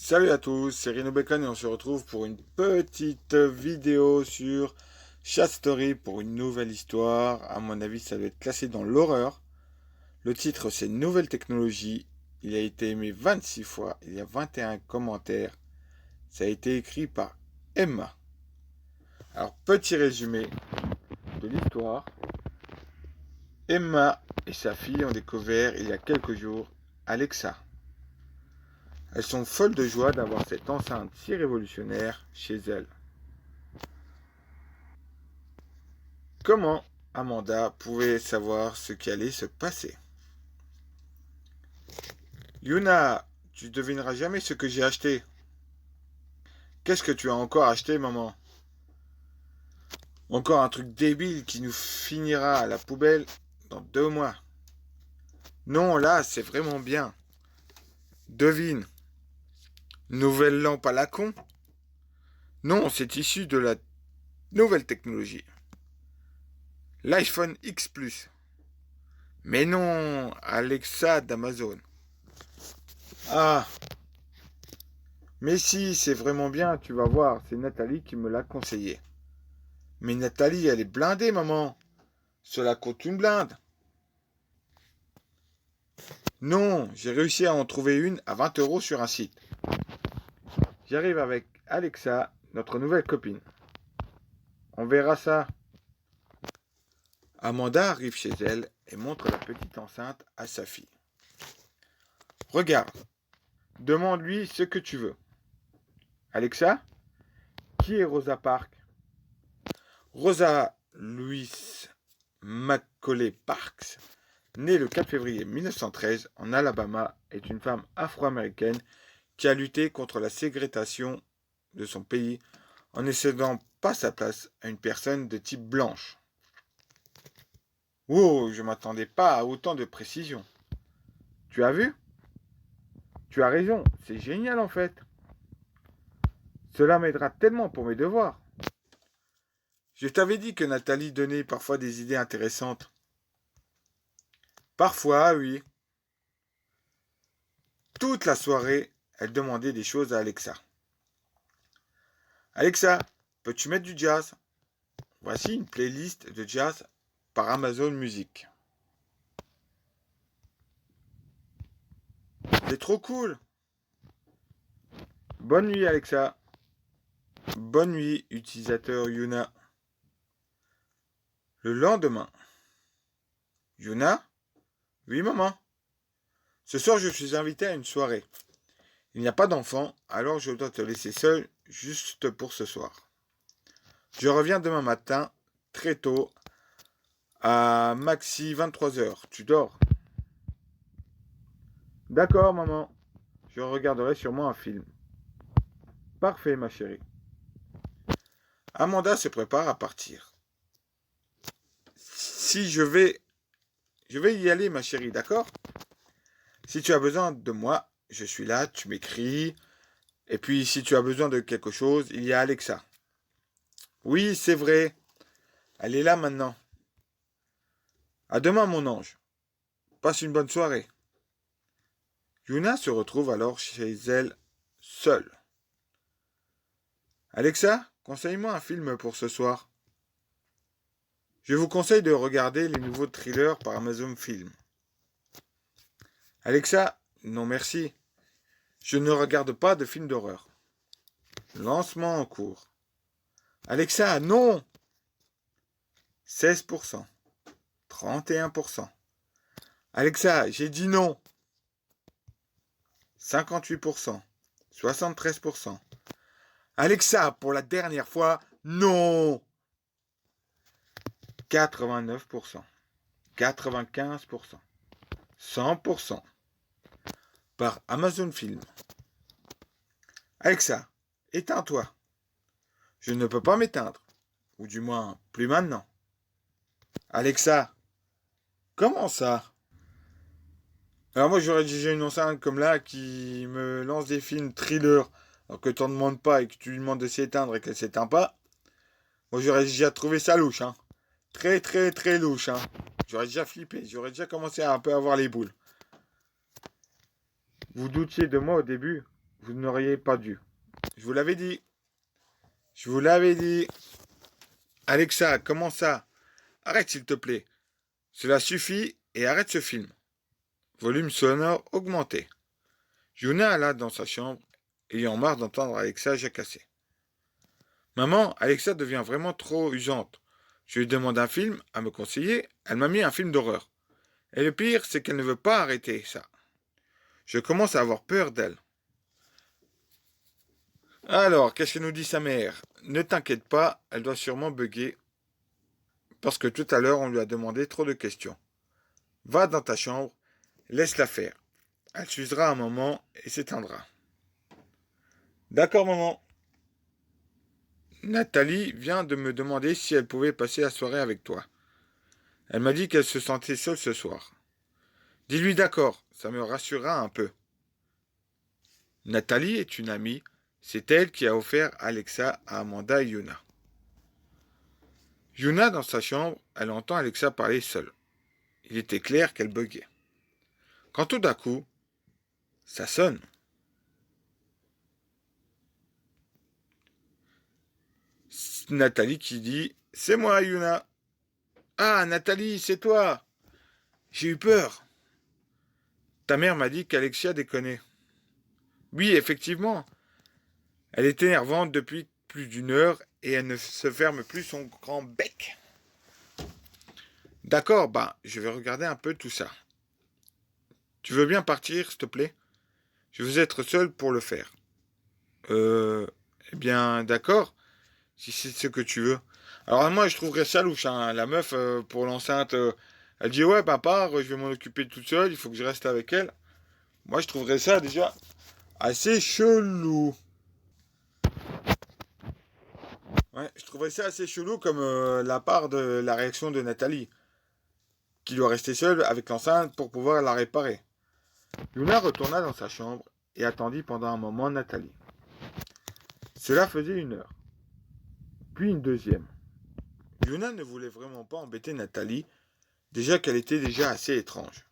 Salut à tous, c'est Rino Bacon et on se retrouve pour une petite vidéo sur Chat Story pour une nouvelle histoire. À mon avis, ça doit être classé dans l'horreur. Le titre, c'est Nouvelle technologie. Il a été aimé 26 fois. Il y a 21 commentaires. Ça a été écrit par Emma. Alors, petit résumé de l'histoire. Emma et sa fille ont découvert il y a quelques jours Alexa. Elles sont folles de joie d'avoir cette enceinte si révolutionnaire chez elles. Comment Amanda pouvait savoir ce qui allait se passer? Yuna, tu devineras jamais ce que j'ai acheté. Qu'est-ce que tu as encore acheté, maman? Encore un truc débile qui nous finira à la poubelle dans 2 mois. Non, là, c'est vraiment bien. Devine. Nouvelle lampe à la con? Non, c'est issu de la nouvelle technologie. L'iPhone X Plus. Mais non, Alexa d'Amazon. Ah, mais si, c'est vraiment bien, tu vas voir, c'est Nathalie qui me l'a conseillé. Mais Nathalie, elle est blindée, maman. Cela coûte une blinde. Non, j'ai réussi à en trouver une à 20 € sur un site. J'arrive avec Alexa, notre nouvelle copine. On verra ça. Amanda arrive chez elle et montre la petite enceinte à sa fille. Regarde, demande-lui ce que tu veux. Alexa, qui est Rosa Parks? Rosa Louise Macaulay Parks, née le 4 février 1913 en Alabama, est une femme afro-américaine qui a lutté contre la ségrégation de son pays en ne cédant pas sa place à une personne de type blanche. Wow, je ne m'attendais pas à autant de précision. Tu as vu? Tu as raison, c'est génial en fait. Cela m'aidera tellement pour mes devoirs. Je t'avais dit que Nathalie donnait parfois des idées intéressantes. Parfois, oui. Toute la soirée, elle demandait des choses à Alexa. Alexa, peux-tu mettre du jazz? Voici une playlist de jazz par Amazon Music. C'est trop cool. Bonne nuit Alexa. Bonne nuit utilisateur Yuna. Le lendemain. Yuna? Oui maman. Ce soir je suis invité à une soirée. Il n'y a pas d'enfant, alors je dois te laisser seul juste pour ce soir. Je reviens demain matin, très tôt, à maxi 23 h. Tu dors? D'accord, maman. Je regarderai sûrement un film. Parfait, ma chérie. Amanda se prépare à partir. Si je vais y aller, ma chérie, d'accord? Si tu as besoin de moi, je suis là, tu m'écris. Et puis, si tu as besoin de quelque chose, il y a Alexa. Oui, c'est vrai. Elle est là maintenant. À demain, mon ange. Passe une bonne soirée. Yuna se retrouve alors chez elle, seule. Alexa, conseille-moi un film pour ce soir. Je vous conseille de regarder les nouveaux thrillers par Amazon Film. Alexa, non merci. Je ne regarde pas de films d'horreur. Lancement en cours. Alexa, non! 16%. 31%. Alexa, j'ai dit non. 58%. 73%. Alexa, pour la dernière fois, non! 89%. 95%. 100%. Par Amazon Film. Alexa, éteins-toi. Je ne peux pas m'éteindre. Ou du moins, plus maintenant. Alexa, comment ça? Alors moi j'aurais déjà une enceinte comme là qui me lance des films thrillers alors que t'en demandes pas et que tu lui demandes de s'éteindre et qu'elle s'éteint pas. Moi j'aurais déjà trouvé ça louche, hein. Très très très louche, hein. J'aurais déjà flippé, j'aurais déjà commencé à un peu avoir les boules. Vous doutiez de moi au début. Vous n'auriez pas dû. Je vous l'avais dit. Je vous l'avais dit. Alexa, comment ça? Arrête s'il te plaît. Cela suffit et arrête ce film. Volume sonore augmenté. Yuna alla dans sa chambre, ayant marre d'entendre Alexa jacasser. Maman, Alexa devient vraiment trop usante. Je lui demande un film à me conseiller, elle m'a mis un film d'horreur. Et le pire, c'est qu'elle ne veut pas arrêter ça. Je commence à avoir peur d'elle. Alors, qu'est-ce que nous dit sa mère? Ne t'inquiète pas, elle doit sûrement bugger, parce que tout à l'heure, on lui a demandé trop de questions. Va dans ta chambre, laisse-la faire. Elle s'usera un moment et s'éteindra. D'accord, maman. Nathalie vient de me demander si elle pouvait passer la soirée avec toi. Elle m'a dit qu'elle se sentait seule ce soir. Dis-lui d'accord, ça me rassurera un peu. Nathalie est une amie, c'est elle qui a offert Alexa à Amanda et Yuna. Yuna, dans sa chambre, elle entend Alexa parler seule. Il était clair qu'elle buguait. Quand tout d'un coup, ça sonne. Nathalie qui dit « C'est moi, Yuna !»« Ah, Nathalie, c'est toi !»« J'ai eu peur. »« Ta mère m'a dit qu'Alexia déconnait. »« Oui, effectivement. Elle est énervante depuis plus d'une heure et elle ne se ferme plus son grand bec. » D'accord, je vais regarder un peu tout ça. Tu veux bien partir, s'il te plaît? Je veux être seul pour le faire. Eh bien, d'accord, si c'est ce que tu veux. Alors moi, je trouverais ça louche, hein. La meuf, pour l'enceinte, elle dit, ouais, papa, je vais m'en occuper toute seule, il faut que je reste avec elle. Moi, je trouverais ça déjà assez chelou. Ouais, je trouverais ça assez chelou comme la part de la réaction de Nathalie, qui doit rester seule avec l'enceinte pour pouvoir la réparer. Yuna retourna dans sa chambre et attendit pendant un moment Nathalie. Cela faisait 1 heure, puis une deuxième. Yuna ne voulait vraiment pas embêter Nathalie, déjà qu'elle était déjà assez étrange.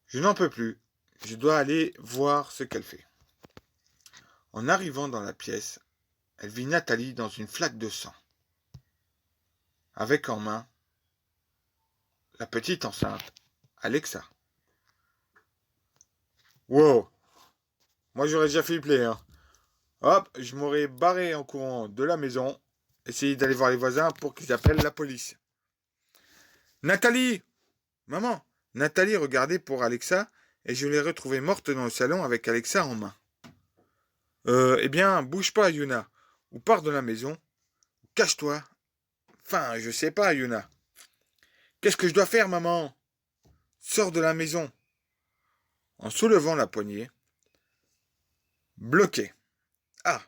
Je n'en peux plus, je dois aller voir ce qu'elle fait. En arrivant dans la pièce, elle vit Nathalie dans une flaque de sang, avec en main la petite enceinte, Alexa. Wow, moi j'aurais déjà flippé, hein. Hop, je m'aurais barré en courant de la maison, essayer d'aller voir les voisins pour qu'ils appellent la police. Nathalie! Maman! Nathalie regardait pour Alexa et je l'ai retrouvée morte dans le salon avec Alexa en main. Eh bien, bouge pas, Yuna. Ou pars de la maison. Cache-toi. Enfin, je sais pas, Yuna. Qu'est-ce que je dois faire, maman? Sors de la maison. En soulevant la poignée. Bloqué. Ah!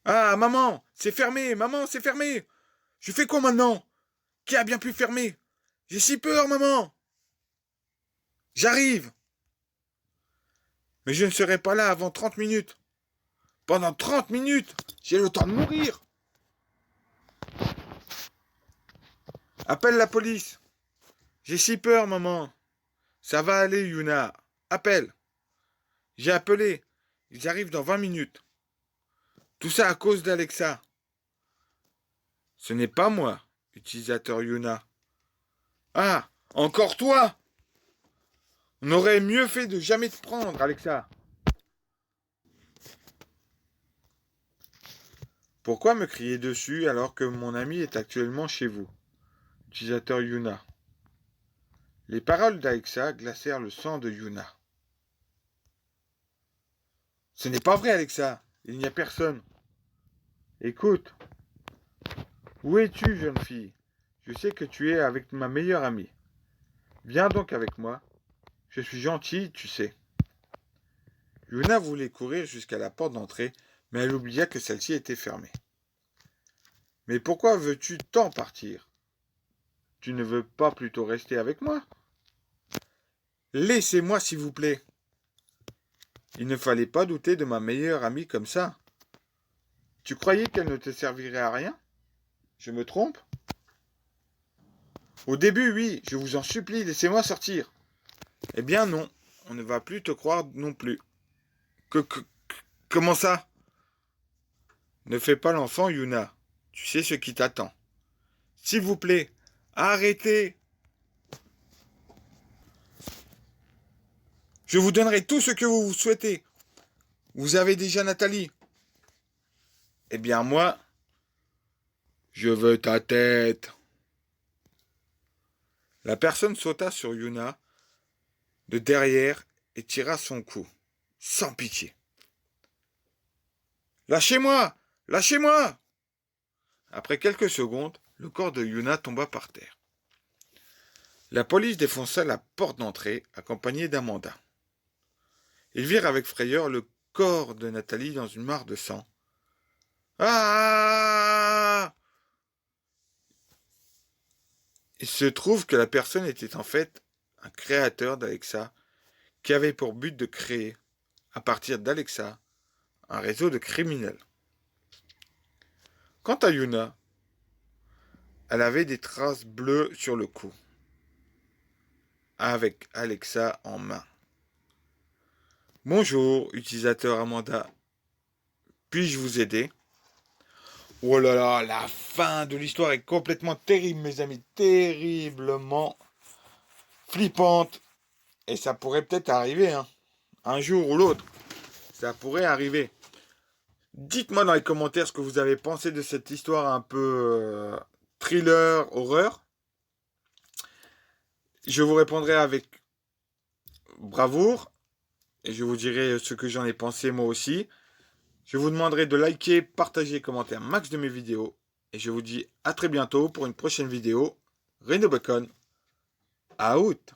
Ah, maman! C'est fermé! Maman, c'est fermé! Je fais quoi maintenant? Qui a bien pu fermer? J'ai si peur, maman! J'arrive! Mais je ne serai pas là avant 30 minutes. Pendant 30 minutes, j'ai le temps de mourir. Appelle la police. J'ai si peur, maman. Ça va aller, Yuna. Appelle. J'ai appelé. Ils arrivent dans 20 minutes. Tout ça à cause d'Alexa. Ce n'est pas moi, utilisateur Yuna. Ah, encore toi? On aurait mieux fait de jamais te prendre, Alexa. Pourquoi me crier dessus alors que mon ami est actuellement chez vous? Utilisateur Yuna. Les paroles d'Alexa glacèrent le sang de Yuna. Ce n'est pas vrai, Alexa. Il n'y a personne. Écoute. Où es-tu, jeune fille? Je sais que tu es avec ma meilleure amie. Viens donc avec moi. Je suis gentille, tu sais. Yuna voulait courir jusqu'à la porte d'entrée, mais elle oublia que celle-ci était fermée. Mais pourquoi veux-tu tant partir? Tu ne veux pas plutôt rester avec moi? Laissez-moi, s'il vous plaît. Il ne fallait pas douter de ma meilleure amie comme ça. Tu croyais qu'elle ne te servirait à rien? Je me trompe? Au début, oui, je vous en supplie, laissez-moi sortir. Eh bien non, on ne va plus te croire non plus. Comment ça? Ne fais pas l'enfant, Yuna. Tu sais ce qui t'attend. S'il vous plaît, arrêtez. Je vous donnerai tout ce que vous souhaitez. Vous avez déjà Nathalie. Eh bien, moi, je veux ta tête. La personne sauta sur Yuna de derrière et tira son cou, sans pitié. Lâchez-moi! Lâchez-moi! Après quelques secondes, le corps de Yuna tomba par terre. La police défonça la porte d'entrée, accompagnée d'Amanda. Ils virent avec frayeur le corps de Nathalie dans une mare de sang. Ah! Il se trouve que la personne était en fait un créateur d'Alexa qui avait pour but de créer, à partir d'Alexa, un réseau de criminels. Quant à Yuna, elle avait des traces bleues sur le cou, avec Alexa en main. Bonjour, utilisateur Amanda. Puis-je vous aider? Oh là là, la fin de l'histoire est complètement terrible, mes amis. Terriblement flippante. Et ça pourrait peut-être arriver, hein. Un jour ou l'autre. Ça pourrait arriver. Dites-moi dans les commentaires ce que vous avez pensé de cette histoire un peu thriller, horreur. Je vous répondrai avec bravoure. Et je vous dirai ce que j'en ai pensé moi aussi. Je vous demanderai de liker, partager, commenter un max de mes vidéos. Et je vous dis à très bientôt pour une prochaine vidéo. Reno Bacon. Out.